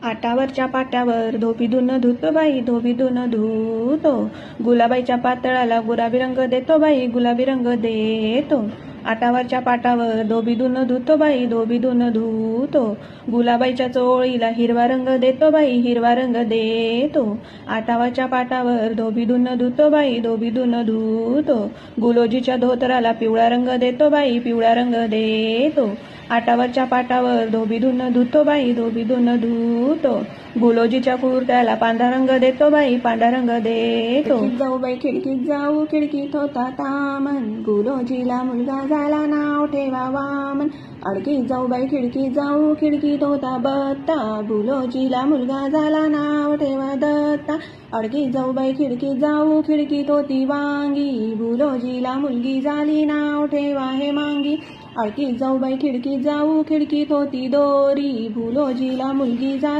आटावरच्या पाट्यावर धोबी धुणं धुतो बाई, धोबी धुणं धुतो. गुलाबाईच्या पातळाला गुलाबी रंग देतो बाई, गुलाबी रंग देतो. आटावरच्या पाटावर धोबी धुणं धुतो बाई, धोबी धुणं धुतो. गुलाबाईच्या चोळीला हिरवा रंग देतो बाई, हिरवा रंग देतो. आटावरच्या पाटावर धोबी धुणं धुतो बाई, धोबी धुणं धुतो. गुलोजीच्या धोतराला पिवळा रंग देतो बाई, पिवळा रंग देतो. आटावरच्या पाटावर धोबी धुणं धुतो बाई, धोबी धुणं धुतो. गुलोजीच्या कुर्त्याला पांढरा रंग देतो बाई, पांढरा रंग देतो. खिडकीत जाऊ बाई, खिडकीत जाऊ, खिडकीत होता तामन. गुलोजीला मुलगा झाला, नाव ठेवा वामन. अडकीत जाऊ बाई, खिडकीत जाऊ, खिडकीत होता बत्ता. गुलोजीला मुलगा झाला, नाव ठेवा दत्ता. अडकीत जाऊ बाई, खिडकीत जाऊ, खिडकीत होती वांगी. गुलोजीला मुलगी झाली, नाव ठेवा हे मांगी. अडकीत जाऊ बाई, खिडकीत जाऊ, खिडकीत होती दोरी. गुलोजीला मुलगी झाली.